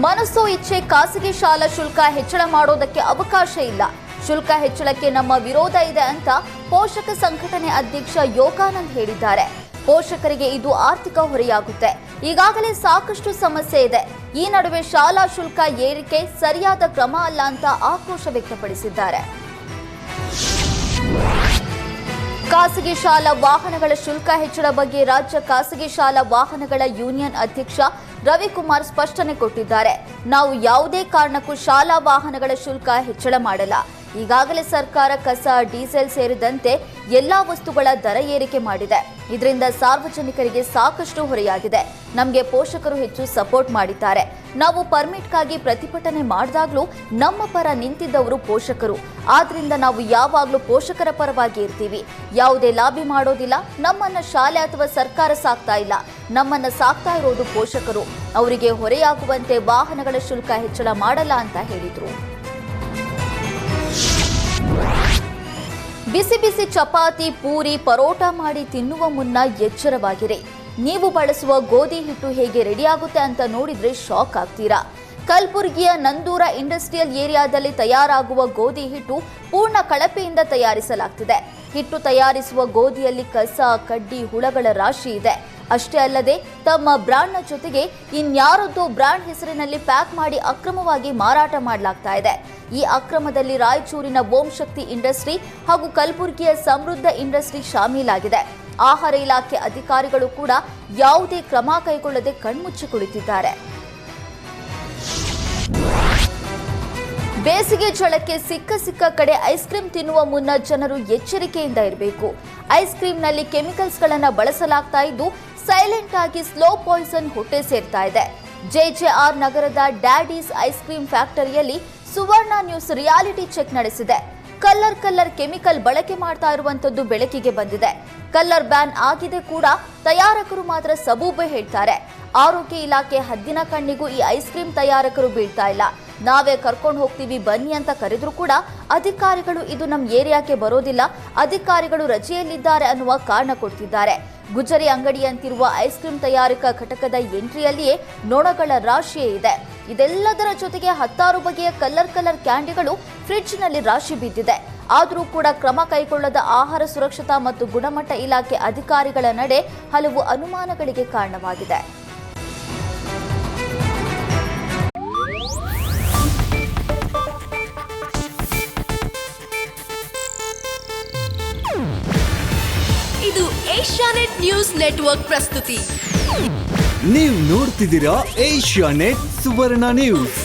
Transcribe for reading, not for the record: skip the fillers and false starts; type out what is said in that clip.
ಮನಸ್ಸೋ ಇಚ್ಛೆ ಖಾಸಗಿ ಶಾಲಾ ಶುಲ್ಕ ಹೆಚ್ಚಳ ಮಾಡೋದಕ್ಕೆ ಅವಕಾಶ ಇಲ್ಲ. ಶುಲ್ಕ ಹೆಚ್ಚಳಕ್ಕೆ ನಮ್ಮ ವಿರೋಧ ಇದೆ ಅಂತ ಪೋಷಕ ಸಂಘಟನೆ ಅಧ್ಯಕ್ಷ ಯೋಗಾನಂದ್ ಹೇಳಿದ್ದಾರೆ. ಪೋಷಕರಿಗೆ ಇದು ಆರ್ಥಿಕ ಹೊರೆಯಾಗುತ್ತೆ. ಈಗಾಗಲೇ ಸಾಕಷ್ಟು ಸಮಸ್ಯೆ ಇದೆ. ಈ ನಡುವೆ ಶಾಲಾ ಶುಲ್ಕ ಏರಿಕೆ ಸರಿಯಾದ ಕ್ರಮ ಅಲ್ಲ ಅಂತ ಆಕ್ರೋಶ ವ್ಯಕ್ತಪಡಿಸಿದ್ದಾರೆ. ಖಾಸಗಿ ಶಾಲಾ ವಾಹನಗಳ ಶುಲ್ಕ ಹೆಚ್ಚಳ ಬಗ್ಗೆ ರಾಜ್ಯ ಖಾಸಗಿ ಶಾಲಾ ವಾಹನಗಳ ಯೂನಿಯನ್ ಅಧ್ಯಕ್ಷ ರವಿಕುಮಾರ್ ಸ್ಪಷ್ಟನೆ ಕೊಟ್ಟಿದ್ದಾರೆ. ನಾವು ಯಾವುದೇ ಕಾರಣಕ್ಕೂ ಶಾಲಾ ವಾಹನಗಳ ಶುಲ್ಕ ಹೆಚ್ಚಳ ಮಾಡಲ್ಲ. ಈಗಾಗಲೇ ಸರ್ಕಾರ ಕಸ, ಡೀಸೆಲ್ ಸೇರಿದಂತೆ ಎಲ್ಲಾ ವಸ್ತುಗಳ ದರ ಏರಿಕೆ ಮಾಡಿದೆ. ಇದರಿಂದ ಸಾರ್ವಜನಿಕರಿಗೆ ಸಾಕಷ್ಟು ಹೊರೆಯಾಗಿದೆ. ನಮಗೆ ಪೋಷಕರು ಹೆಚ್ಚು ಸಪೋರ್ಟ್ ಮಾಡಿದ್ದಾರೆ. ನಾವು ಪರ್ಮಿಟ್ಗಾಗಿ ಪ್ರತಿಭಟನೆ ಮಾಡಿದಾಗಲೂ ನಮ್ಮ ಪರ ನಿಂತಿದ್ದವರು ಪೋಷಕರು. ಆದ್ರಿಂದ ನಾವು ಯಾವಾಗಲೂ ಪೋಷಕರ ಪರವಾಗಿ ಇರ್ತೀವಿ. ಯಾವುದೇ ಲಾಬಿ ಮಾಡೋದಿಲ್ಲ. ನಮ್ಮನ್ನ ಶಾಲೆ ಅಥವಾ ಸರ್ಕಾರ ಸಾಕ್ತಾ ಇಲ್ಲ. ನಮ್ಮನ್ನ ಸಾಕ್ತಾ ಇರೋದು ಪೋಷಕರು. ಅವರಿಗೆ ಹೊರೆಯಾಗುವಂತೆ ವಾಹನಗಳ ಶುಲ್ಕ ಹೆಚ್ಚಳ ಮಾಡಲ್ಲ ಅಂತ ಹೇಳಿದ್ರು. ಬಿಸಿ ಬಿಸಿ ಚಪಾತಿ, ಪೂರಿ, ಪರೋಟ ಮಾಡಿ ತಿನ್ನುವ ಮುನ್ನ ಎಚ್ಚರವಾಗಿರಿ. ನೀವು ಬಳಸುವ ಗೋಧಿ ಹಿಟ್ಟು ಹೇಗೆ ರೆಡಿಯಾಗುತ್ತೆ ಅಂತ ನೋಡಿದ್ರೆ ಶಾಕ್ ಆಗ್ತೀರಾ. ಕಲಬುರಗಿಯ ನಂದೂರ ಇಂಡಸ್ಟ್ರಿಯಲ್ ಏರಿಯಾದಲ್ಲಿ ತಯಾರಾಗುವ ಗೋಧಿ ಹಿಟ್ಟು ಪೂರ್ಣ ಕಳಪೆಯಿಂದ ತಯಾರಿಸಲಾಗ್ತಿದೆ. ಹಿಟ್ಟು ತಯಾರಿಸುವ ಗೋಧಿಯಲ್ಲಿ ಕಸ, ಕಡ್ಡಿ, ಹುಳಗಳ ರಾಶಿ ಇದೆ. ಅಷ್ಟೇ ಅಲ್ಲದೆ ತಮ್ಮ ಬ್ರಾಂಡ್ನ ಜೊತೆಗೆ ಇನ್ಯಾರದ್ದೋ ಬ್ರಾಂಡ್ ಹೆಸರಿನಲ್ಲಿ ಪ್ಯಾಕ್ ಮಾಡಿ ಅಕ್ರಮವಾಗಿ ಮಾರಾಟ ಮಾಡಲಾಗ್ತಾ ಇದೆ. ಈ ಅಕ್ರಮದಲ್ಲಿ ರಾಯಚೂರಿನ ಓಂ ಶಕ್ತಿ ಇಂಡಸ್ಟ್ರಿ ಹಾಗೂ ಕಲಬುರಗಿಯ ಸಮೃದ್ಧ ಇಂಡಸ್ಟ್ರಿ ಶಾಮೀಲಾಗಿದೆ. ಆಹಾರ ಇಲಾಖೆ ಅಧಿಕಾರಿಗಳು ಕೂಡ ಯಾವುದೇ ಕ್ರಮ ಕೈಗೊಳ್ಳದೆ ಕಣ್ಮುಚ್ಚಿ ಕುಳಿತಿದ್ದಾರೆ. ಬೇಸಿಗೆ ಝಳಕ್ಕೆ ಸಿಕ್ಕ ಕಡೆ ಐಸ್ ಕ್ರೀಮ್ ತಿನ್ನುವ ಮುನ್ನ ಜನರು ಎಚ್ಚರಿಕೆಯಿಂದ ಇರಬೇಕು. ಐಸ್ ಕ್ರೀಮ್ನಲ್ಲಿ ಕೆಮಿಕಲ್ಸ್ಗಳನ್ನು ಬಳಸಲಾಗ್ತಾ ಇದ್ದು ಸೈಲೆಂಟ್ ಆಗಿ ಸ್ಲೋ ಪಾಯ್ಸನ್ ಹೊಟ್ಟೆ ಸೇರ್ತಾ ಇದೆ. ಜೆಜೆಆರ್ ನಗರದ ಡ್ಯಾಡೀಸ್ ಐಸ್ ಕ್ರೀಮ್ ಫ್ಯಾಕ್ಟರಿಯಲ್ಲಿ ಸುವರ್ಣ ನ್ಯೂಸ್ ರಿಯಾಲಿಟಿ ಚೆಕ್ ನಡೆಸಿದೆ. ಕಲ್ಲರ್ ಕೆಮಿಕಲ್ ಬಳಕೆ ಮಾಡ್ತಾ ಇರುವಂತದ್ದು ಬೆಳಕಿಗೆ ಬಂದಿದೆ. ಕಲ್ಲರ್ ಬ್ಯಾನ್ ಆಗಿದೆ ಕೂಡ, ತಯಾರಕರು ಮಾತ್ರ ಸಬೂಬೆ ಹೇಳ್ತಾರೆ. ಆರೋಗ್ಯ ಇಲಾಖೆ ಹದ್ದಿನ ಕಣ್ಣಿಗೂ ಈ ಐಸ್ ಕ್ರೀಮ್ ತಯಾರಕರು ಬೀಳ್ತಾ ಇಲ್ಲ. ನಾವೇ ಕರ್ಕೊಂಡು ಹೋಗ್ತೀವಿ ಬನ್ನಿ ಅಂತ ಕರೆದ್ರು ಕೂಡ ಅಧಿಕಾರಿಗಳು ಇದು ನಮ್ಮ ಏರಿಯಾಕ್ಕೆ ಬರೋದಿಲ್ಲ, ಅಧಿಕಾರಿಗಳು ರಜೆಯಲ್ಲಿದ್ದಾರೆ ಅನ್ನುವ ಕಾರಣ ಕೊಡ್ತಿದ್ದಾರೆ. ಗುಜರಿ ಅಂಗಡಿಯಂತಿರುವ ಐಸ್ ಕ್ರೀಮ್ ತಯಾರಿಕಾ ಘಟಕದ ಎಂಟ್ರಿಯಲ್ಲಿಯೇ ನೊಣಗಳ ರಾಶಿಯೇ ಇದೆ. ಇದೆಲ್ಲದರ ಜೊತೆಗೆ 10 ಬಗೆಯ ಕಲ್ಲರ್ ಕ್ಯಾಂಡಿಗಳು ಫ್ರಿಡ್ಜ್ನಲ್ಲಿ ರಾಶಿ ಬಿದ್ದಿದೆ. ಆದರೂ ಕೂಡ ಕ್ರಮ ಕೈಗೊಳ್ಳದ ಆಹಾರ ಸುರಕ್ಷತಾ ಮತ್ತು ಗುಣಮಟ್ಟ ಇಲಾಖೆ ಅಧಿಕಾರಿಗಳ ನಡೆ ಹಲವು ಅನುಮಾನಗಳಿಗೆ ಕಾರಣವಾಗಿದೆ. ಇದು ಏಷ್ಯಾನೆಟ್ ನ್ಯೂಸ್ ನೆಟ್ವರ್ಕ್ ಪ್ರಸ್ತುತಿ. ನೀವು ನೋಡ್ತಿದ್ದೀರಾ ಏಷ್ಯಾನೆಟ್ ಸುವರ್ಣ ನ್ಯೂಸ್.